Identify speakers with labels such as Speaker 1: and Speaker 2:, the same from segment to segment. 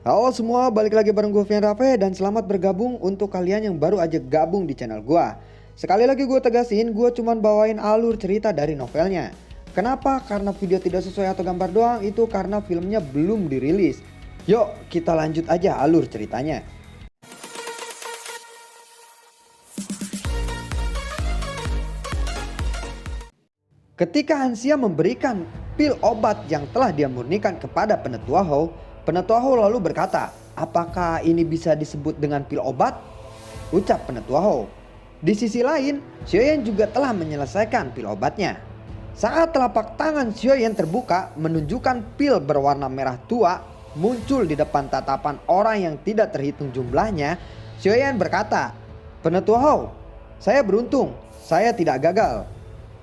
Speaker 1: Halo semua, balik lagi bareng gue Vian Rafe dan selamat bergabung untuk kalian yang baru aja gabung di channel gue. Sekali lagi gue tegasin, gue cuman bawain alur cerita dari novelnya. Kenapa? Karena video tidak sesuai atau gambar doang, itu karena filmnya belum dirilis. Yuk kita lanjut aja alur ceritanya. Ketika Hansia memberikan pil obat yang telah dia murnikan kepada Penetua Hou lalu berkata, apakah ini bisa disebut dengan pil obat? Ucap Penetua Hou. Di sisi lain, Xiaoyan juga telah menyelesaikan pil obatnya. Saat telapak tangan Xiaoyan terbuka menunjukkan pil berwarna merah tua muncul di depan tatapan orang yang tidak terhitung jumlahnya, Xiaoyan berkata, Penetua Hou, saya beruntung, saya tidak gagal.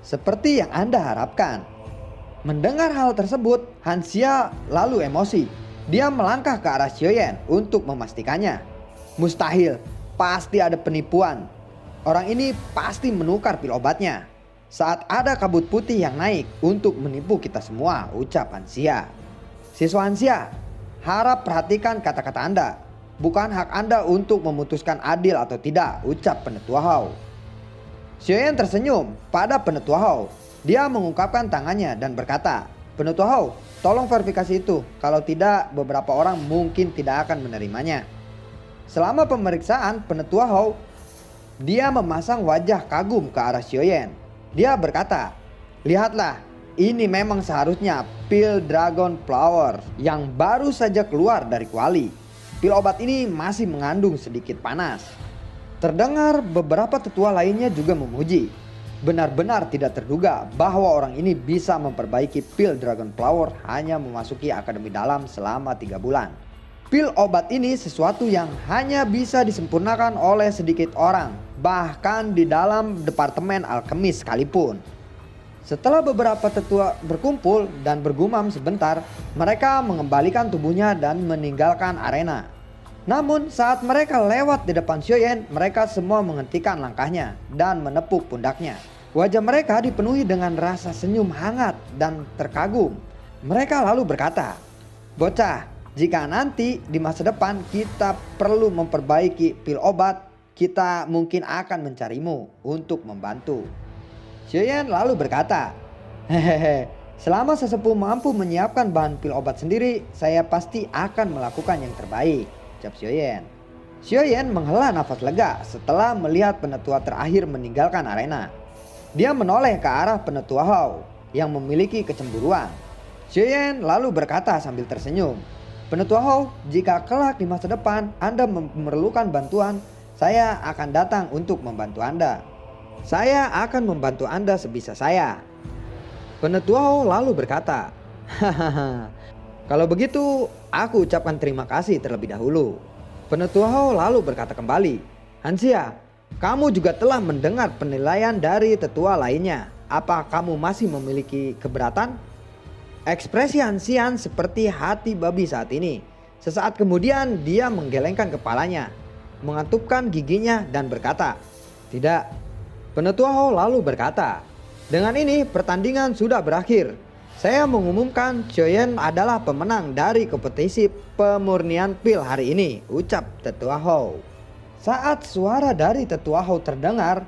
Speaker 1: Seperti yang Anda harapkan. Mendengar hal tersebut, Hansia lalu emosi. Dia melangkah ke arah Xiaoyan untuk memastikannya. Mustahil, pasti ada penipuan. Orang ini pasti menukar pil obatnya. Saat ada kabut putih yang naik untuk menipu kita semua, ucap Hansia. Siswa Hansia, harap perhatikan kata-kata Anda. Bukan hak Anda untuk memutuskan adil atau tidak, ucap Penetua Hou. Xiaoyan tersenyum pada Penetua Hou. Dia mengungkapkan tangannya dan berkata, Penetua Hou, tolong verifikasi itu. Kalau tidak, beberapa orang mungkin tidak akan menerimanya. Selama pemeriksaan Penetua Hou, dia memasang wajah kagum ke arah Xiaoyan. Dia berkata, lihatlah, ini memang seharusnya pil Dragon Flower yang baru saja keluar dari kuali. Pil obat ini masih mengandung sedikit panas. Terdengar beberapa tetua lainnya juga memuji. Benar-benar tidak terduga bahwa orang ini bisa memperbaiki pil Dragon Flower hanya memasuki Akademi Dalam selama 3 bulan. Pil obat ini sesuatu yang hanya bisa disempurnakan oleh sedikit orang, bahkan di dalam departemen alkemis sekalipun. Setelah beberapa tetua berkumpul dan bergumam sebentar, mereka mengembalikan tubuhnya dan meninggalkan arena. Namun saat mereka lewat di depan Xiaoyan, mereka semua menghentikan langkahnya dan menepuk pundaknya. Wajah mereka dipenuhi dengan rasa senyum hangat dan terkagum. Mereka lalu berkata, bocah, jika nanti di masa depan kita perlu memperbaiki pil obat, kita mungkin akan mencarimu untuk membantu. Xiaoyan lalu berkata, hehehe, selama sesepuh mampu menyiapkan bahan pil obat sendiri, saya pasti akan melakukan yang terbaik. Ucap Xiaoyan. Xiaoyan menghela nafas lega setelah melihat penetua terakhir meninggalkan arena. Dia menoleh ke arah Penetua Hou yang memiliki kecemburuan. Xiaoyan lalu berkata sambil tersenyum, Penetua Hou, jika kelak di masa depan Anda memerlukan bantuan, saya akan datang untuk membantu Anda. Saya akan membantu Anda sebisa saya. Penetua Hou lalu berkata, hahaha. Kalau begitu, aku ucapkan terima kasih terlebih dahulu. Penetua Hou lalu berkata kembali, Hansia, kamu juga telah mendengar penilaian dari tetua lainnya. Apa kamu masih memiliki keberatan? Ekspresi Hansian seperti hati babi saat ini. Sesaat kemudian dia menggelengkan kepalanya, mengatupkan giginya dan berkata, tidak. Penetua Hou lalu berkata, dengan ini pertandingan sudah berakhir. Saya mengumumkan Xiaoyan adalah pemenang dari kompetisi pemurnian pil hari ini, ucap Tetua Hou. Saat suara dari Tetua Hou terdengar,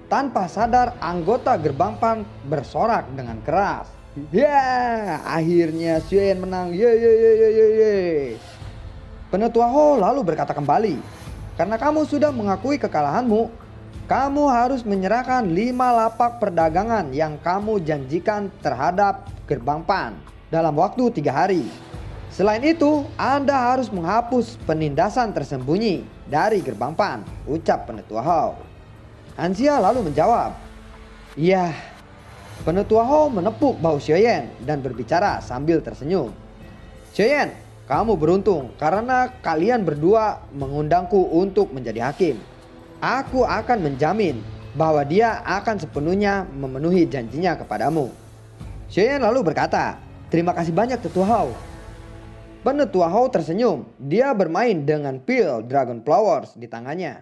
Speaker 1: tanpa sadar anggota gerbang pan bersorak dengan keras. Ya, akhirnya Xiaoyan menang. Ye. Penetua Hou lalu berkata kembali, karena kamu sudah mengakui kekalahanmu, kamu harus menyerahkan 5 lapak perdagangan yang kamu janjikan terhadap gerbang pan dalam waktu 3 hari. Selain itu, Anda harus menghapus penindasan tersembunyi dari gerbang pan, ucap Penetua Hou. Hansia lalu menjawab, iya. Penetua Hou menepuk bahu Xiaoyan dan berbicara sambil tersenyum. Xiaoyan, kamu beruntung karena kalian berdua mengundangku untuk menjadi hakim. Aku akan menjamin bahwa dia akan sepenuhnya memenuhi janjinya kepadamu. Xiaoyan lalu berkata, terima kasih banyak Tetua Hou. Penetua Hou tersenyum. Dia bermain dengan pil Dragon Flowers di tangannya.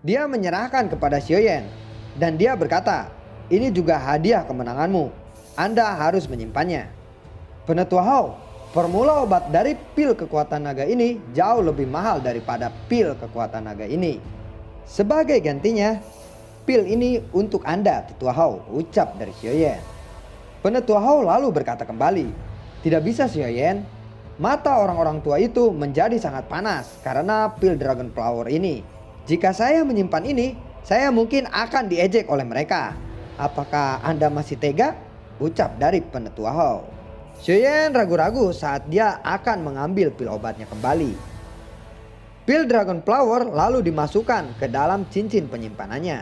Speaker 1: Dia menyerahkan kepada Xiaoyan dan dia berkata, ini juga hadiah kemenanganmu. Anda harus menyimpannya. Penetua Hou, Formula obat dari pil kekuatan naga ini jauh lebih mahal daripada pil kekuatan naga ini. Sebagai gantinya, pil ini untuk Anda, Tetua Hou, ucap dari Xiaoyan. Penetua Hou lalu berkata kembali, tidak bisa Xiaoyan. Mata orang-orang tua itu menjadi sangat panas karena pil Dragon Flower ini. Jika saya menyimpan ini, saya mungkin akan diejek oleh mereka. Apakah Anda masih tega? Ucap dari Penetua Hou. Xiaoyan ragu-ragu saat dia akan mengambil pil obatnya kembali. Pil Dragon Flower lalu dimasukkan ke dalam cincin penyimpanannya.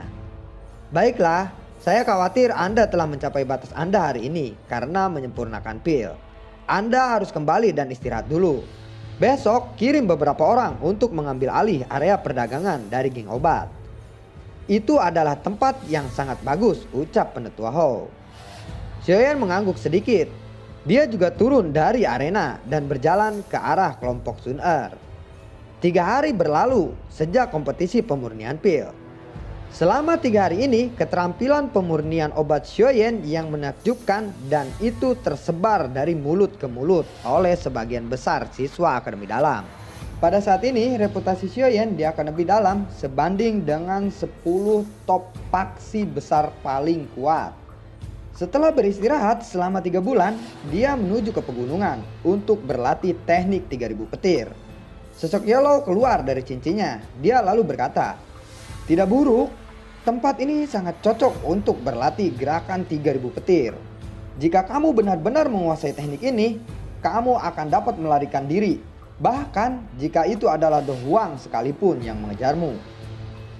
Speaker 1: Baiklah, saya khawatir Anda telah mencapai batas Anda hari ini karena menyempurnakan pil. Anda harus kembali dan istirahat dulu. Besok kirim beberapa orang untuk mengambil alih area perdagangan dari geng obat. Itu adalah tempat yang sangat bagus, ucap Penetua Hou. Xiaoyan mengangguk sedikit. Dia juga turun dari arena dan berjalan ke arah kelompok Sun Er. 3 hari berlalu sejak kompetisi pemurnian pil. Selama 3 hari ini, keterampilan pemurnian obat Xiaoyan yang menakjubkan dan itu tersebar dari mulut ke mulut oleh sebagian besar siswa Akademi Dalam. Pada saat ini, reputasi Xiaoyan di Akademi Dalam sebanding dengan 10 top paksi besar paling kuat. Setelah beristirahat selama 3 bulan, dia menuju ke pegunungan untuk berlatih teknik 3000 petir. Sosok Yellow keluar dari cincinnya. Dia lalu berkata, tidak buruk, tempat ini sangat cocok untuk berlatih gerakan 3000 petir. Jika kamu benar-benar menguasai teknik ini, kamu akan dapat melarikan diri. Bahkan jika itu adalah The Huang sekalipun yang mengejarmu.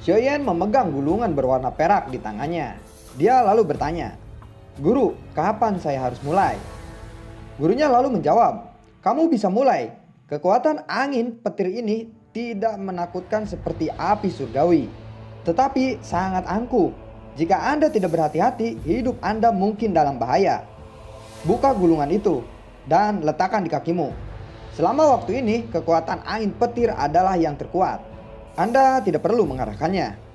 Speaker 1: Xiaoyan memegang gulungan berwarna perak di tangannya. Dia lalu bertanya, Guru, kapan saya harus mulai? Gurunya lalu menjawab, kamu bisa mulai. Kekuatan angin petir ini tidak menakutkan seperti api surgawi, tetapi sangat angkuh. Jika Anda tidak berhati-hati, hidup Anda mungkin dalam bahaya. Buka gulungan itu dan letakkan di kakimu. Selama waktu ini, kekuatan angin petir adalah yang terkuat. Anda tidak perlu mengarahkannya.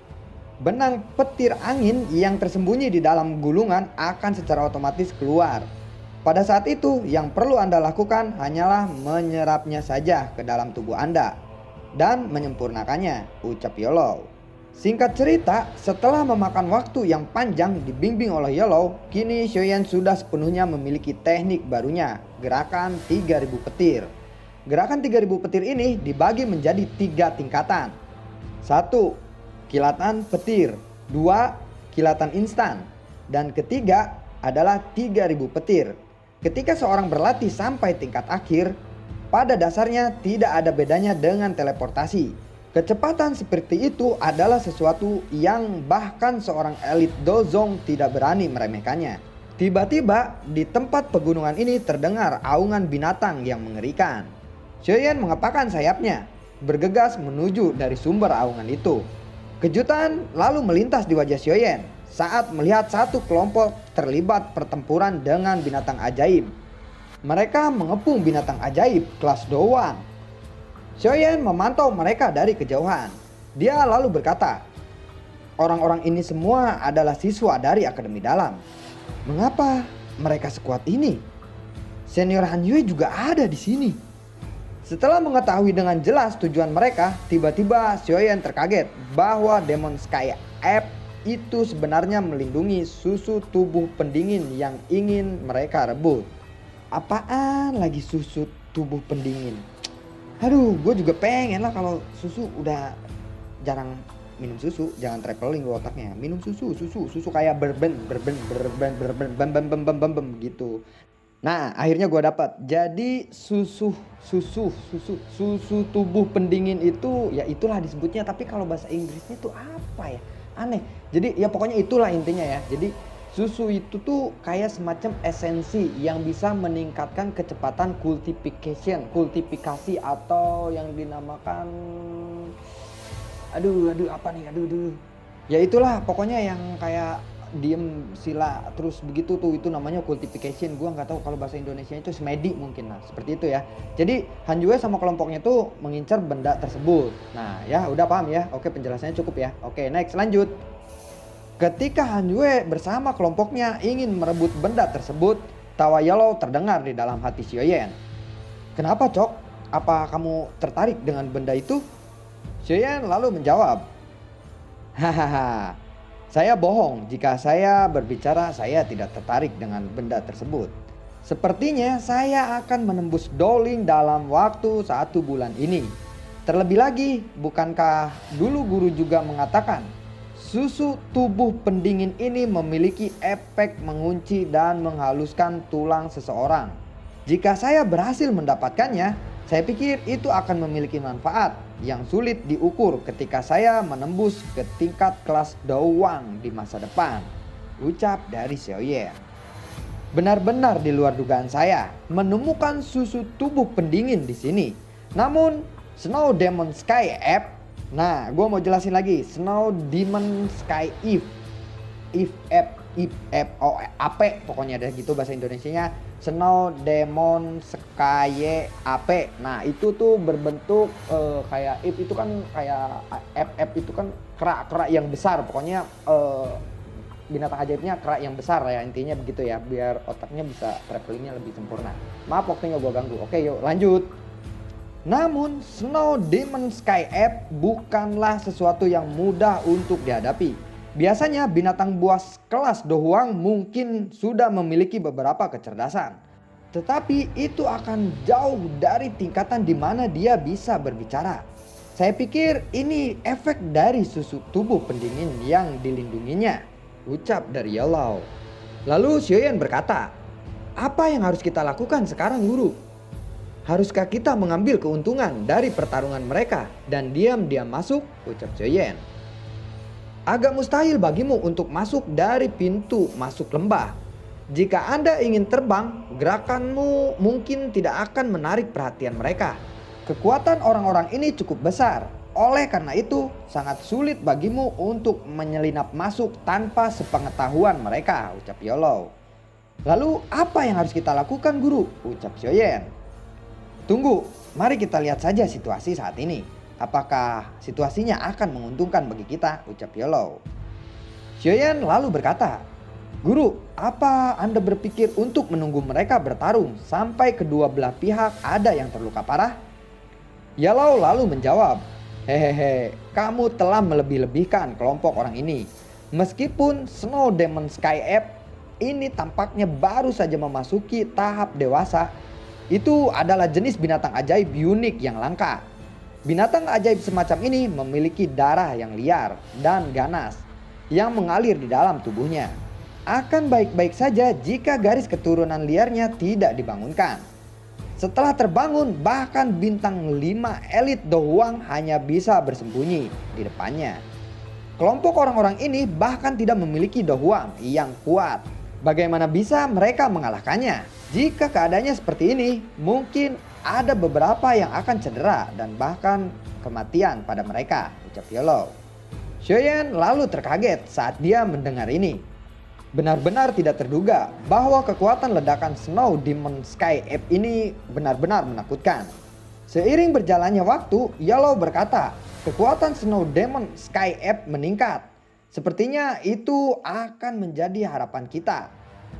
Speaker 1: Benang petir angin yang tersembunyi di dalam gulungan akan secara otomatis keluar. Pada saat itu yang perlu Anda lakukan hanyalah menyerapnya saja ke dalam tubuh Anda dan menyempurnakannya, ucap Yellow. Singkat cerita, setelah memakan waktu yang panjang dibimbing oleh Yellow, kini Xiaoyan sudah sepenuhnya memiliki teknik barunya, gerakan 3000 petir. Gerakan 3000 petir ini dibagi menjadi 3 tingkatan. 1. Kilatan petir, 2. Kilatan instan, dan ketiga adalah 3000 petir. Ketika seorang berlatih sampai tingkat akhir, pada dasarnya tidak ada bedanya dengan teleportasi. Kecepatan seperti itu adalah sesuatu yang bahkan seorang elit dozong tidak berani meremehkannya. Tiba-tiba di tempat pegunungan ini terdengar aungan binatang yang mengerikan. Xiaoyan mengepakkan sayapnya, bergegas menuju dari sumber aungan itu. Kejutan lalu melintas di wajah Xiaoyan saat melihat satu kelompok terlibat pertempuran dengan binatang ajaib. Mereka mengepung binatang ajaib kelas Doang. Xiaoyan memantau mereka dari kejauhan. Dia lalu berkata, orang-orang ini semua adalah siswa dari Akademi Dalam. Mengapa mereka sekuat ini? Senior Han Yue juga ada di sini. Setelah mengetahui dengan jelas tujuan mereka, tiba-tiba Xiaoyan terkaget bahwa Demon Sky App itu sebenarnya melindungi susu tubuh pendingin yang ingin mereka rebut. Apaan lagi susu tubuh pendingin? Aduh, gue juga pengen lah kalau susu. Udah jarang minum susu, jangan traveling lu otaknya. Minum susu kayak berben gitu. Nah, akhirnya gue dapat. Jadi susu tubuh pendingin itu ya itulah disebutnya, tapi kalau bahasa Inggrisnya tuh apa ya? Aneh. Jadi ya pokoknya itulah intinya ya. Jadi susu itu tuh kayak semacam esensi yang bisa meningkatkan kecepatan kultifikasi atau yang dinamakan aduh apa nih? Ya itulah pokoknya yang kayak diem sila terus begitu tuh, itu namanya cultification. Gua nggak tahu kalau bahasa Indonesia itu semedi mungkin, lah seperti itu ya. Jadi Han Yue sama kelompoknya tuh mengincar benda tersebut. Nah ya udah paham ya. Oke, penjelasannya cukup ya. Oke, next lanjut. Ketika Han Yue bersama kelompoknya ingin merebut benda tersebut, tawa Yellow terdengar di dalam hati Xiaoyan. Kenapa, Cok? Apa kamu tertarik dengan benda itu? Xiaoyan lalu menjawab, hahaha, saya bohong jika saya berbicara saya tidak tertarik dengan benda tersebut. Sepertinya saya akan menembus Douyin dalam waktu 1 bulan ini. Terlebih lagi, bukankah dulu guru juga mengatakan susu tubuh pendingin ini memiliki efek mengunci dan menghaluskan tulang seseorang. Jika saya berhasil mendapatkannya, saya pikir itu akan memiliki manfaat yang sulit diukur ketika saya menembus ke tingkat kelas Douang di masa depan. Ucap dari Xiaoyan. Benar-benar di luar dugaan saya menemukan susu tubuh pendingin di sini. Namun Snow Demon Sky App, nah gue mau jelasin lagi. Snow Demon Sky If App, AP pokoknya ada gitu bahasa Indonesianya. Snow Demon Sky AP. Nah itu tuh berbentuk kayak if itu kan kayak app itu kan kerak yang besar. Pokoknya binatang ajaibnya kerak yang besar ya, intinya begitu ya, biar otaknya bisa travelingnya lebih sempurna. Maaf waktunya gue ganggu. Oke yuk lanjut. Namun Snow Demon Sky App bukanlah sesuatu yang mudah untuk dihadapi. Biasanya binatang buas kelas Dohuang mungkin sudah memiliki beberapa kecerdasan. Tetapi itu akan jauh dari tingkatan di mana dia bisa berbicara. Saya pikir ini efek dari susu tubuh pendingin yang dilindunginya. Ucap dari Yellow. Lalu Xiaoyan berkata, apa yang harus kita lakukan sekarang guru? Haruskah kita mengambil keuntungan dari pertarungan mereka dan diam-diam masuk? Ucap Xiaoyan. Agak mustahil bagimu untuk masuk dari pintu masuk lembah. Jika Anda ingin terbang, gerakanmu mungkin tidak akan menarik perhatian mereka. Kekuatan orang-orang ini cukup besar. Oleh karena itu, sangat sulit bagimu untuk menyelinap masuk tanpa sepengetahuan mereka, ucap Yolo. Lalu apa yang harus kita lakukan guru? Ucap Xiaoyan. Tunggu, mari kita lihat saja situasi saat ini. Apakah situasinya akan menguntungkan bagi kita? Ucap Yolo. Xiaoyan lalu berkata, guru, apa Anda berpikir untuk menunggu mereka bertarung sampai kedua belah pihak ada yang terluka parah? Yolo lalu menjawab, hehehe, kamu telah melebih-lebihkan kelompok orang ini. Meskipun Snow Demon Sky App ini tampaknya baru saja memasuki tahap dewasa, itu adalah jenis binatang ajaib unik yang langka. Binatang ajaib semacam ini memiliki darah yang liar dan ganas yang mengalir di dalam tubuhnya. Akan baik-baik saja jika garis keturunan liarnya tidak dibangunkan. Setelah terbangun, bahkan bintang 5 elit Dohuang hanya bisa bersembunyi di depannya. Kelompok orang-orang ini bahkan tidak memiliki Dohuang yang kuat. Bagaimana bisa mereka mengalahkannya? Jika keadaannya seperti ini, mungkin ada beberapa yang akan cedera dan bahkan kematian pada mereka, ucap Yolo. Xiaoyan lalu terkaget saat dia mendengar ini. Benar-benar tidak terduga bahwa kekuatan ledakan Snow Demon Sky App ini benar-benar menakutkan. Seiring berjalannya waktu, Yolo berkata, kekuatan Snow Demon Sky App meningkat. Sepertinya itu akan menjadi harapan kita.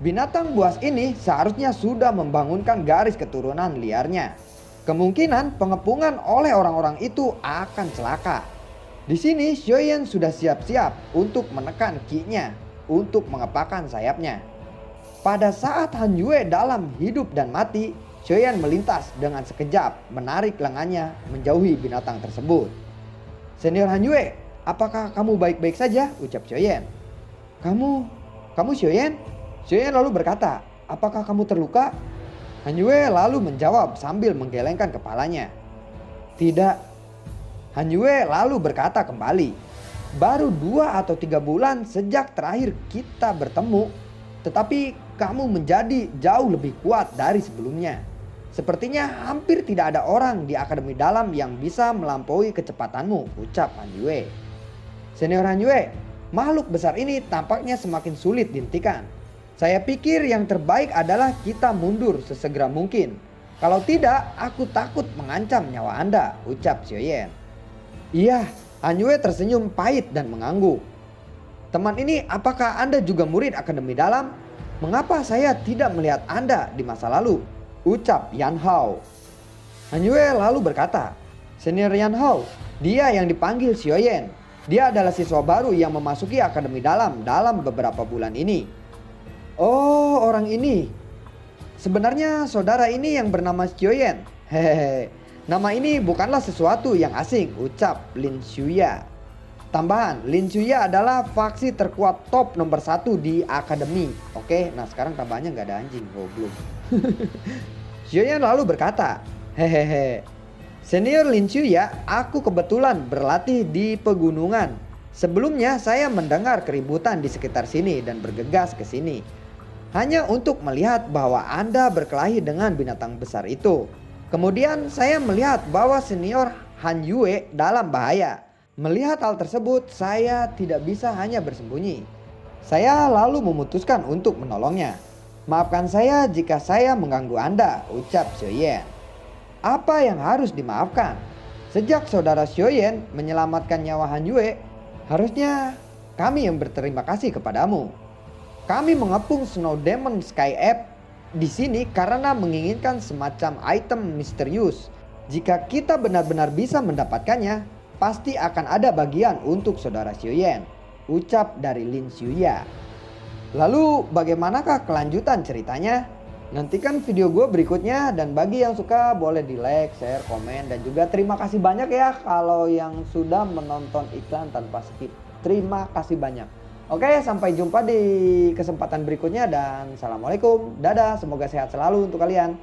Speaker 1: Binatang buas ini seharusnya sudah membangunkan garis keturunan liarnya. Kemungkinan pengepungan oleh orang-orang itu akan celaka. Di sini Xiaoyan sudah siap-siap untuk menekan ki-nya untuk mengepakkan sayapnya. Pada saat Han Yue dalam hidup dan mati, Xiaoyan melintas dengan sekejap menarik lengannya menjauhi binatang tersebut. Senior Han Yue, apakah kamu baik-baik saja? Ucap Xiaoyan. Kamu Xiaoyan? Xiaoyan lalu berkata, apakah kamu terluka? Han Yue lalu menjawab sambil menggelengkan kepalanya. Tidak. Han Yue lalu berkata kembali, baru 2 atau 3 bulan sejak terakhir kita bertemu, tetapi kamu menjadi jauh lebih kuat dari sebelumnya. Sepertinya hampir tidak ada orang di Akademi Dalam yang bisa melampaui kecepatanmu, ucap Han Yue. Senior Han Yue, makhluk besar ini tampaknya semakin sulit dihentikan. Saya pikir yang terbaik adalah kita mundur sesegera mungkin. Kalau tidak, aku takut mengancam nyawa Anda, ucap Xiaoyan. Iya, Han Yue tersenyum pahit dan mengangguk. Teman ini, apakah Anda juga murid Akademi Dalam? Mengapa saya tidak melihat Anda di masa lalu? Ucap Yan Hao. Han Yue lalu berkata, "Senior Yan Hao, dia yang dipanggil Xiaoyan. Dia adalah siswa baru yang memasuki Akademi dalam beberapa bulan ini." "Oh, orang ini. Sebenarnya saudara ini yang bernama Xiaoyan." "Hehehe, nama ini bukanlah sesuatu yang asing," ucap Lin Xuya. Tambahan, Lin Xuya adalah faksi terkuat top nomor 1 di Akademi. Oke, nah sekarang tambahannya nggak ada anjing, goblok. Xiaoyan lalu berkata, "Hehehe, Senior Lin Xuya, aku kebetulan berlatih di pegunungan. Sebelumnya saya mendengar keributan di sekitar sini dan bergegas ke sini. Hanya untuk melihat bahwa Anda berkelahi dengan binatang besar itu. Kemudian saya melihat bahwa senior Han Yue dalam bahaya. Melihat hal tersebut, saya tidak bisa hanya bersembunyi. Saya lalu memutuskan untuk menolongnya. Maafkan saya jika saya mengganggu Anda," ucap Xiaoyan. "Apa yang harus dimaafkan? Sejak saudara Xiaoyan menyelamatkan nyawa Han Yue, harusnya kami yang berterima kasih kepadamu. Kami mengepung Snow Demon Sky Ape di sini karena menginginkan semacam item misterius. Jika kita benar-benar bisa mendapatkannya, pasti akan ada bagian untuk saudara Xiaoyan," ucap dari Lin Xuya. Lalu bagaimanakah kelanjutan ceritanya? Nantikan video gue berikutnya, dan bagi yang suka boleh di like, share, komen, dan juga terima kasih banyak ya kalau yang sudah menonton iklan tanpa skip. Terima kasih banyak. Oke, sampai jumpa di kesempatan berikutnya dan assalamualaikum. Dadah, semoga sehat selalu untuk kalian.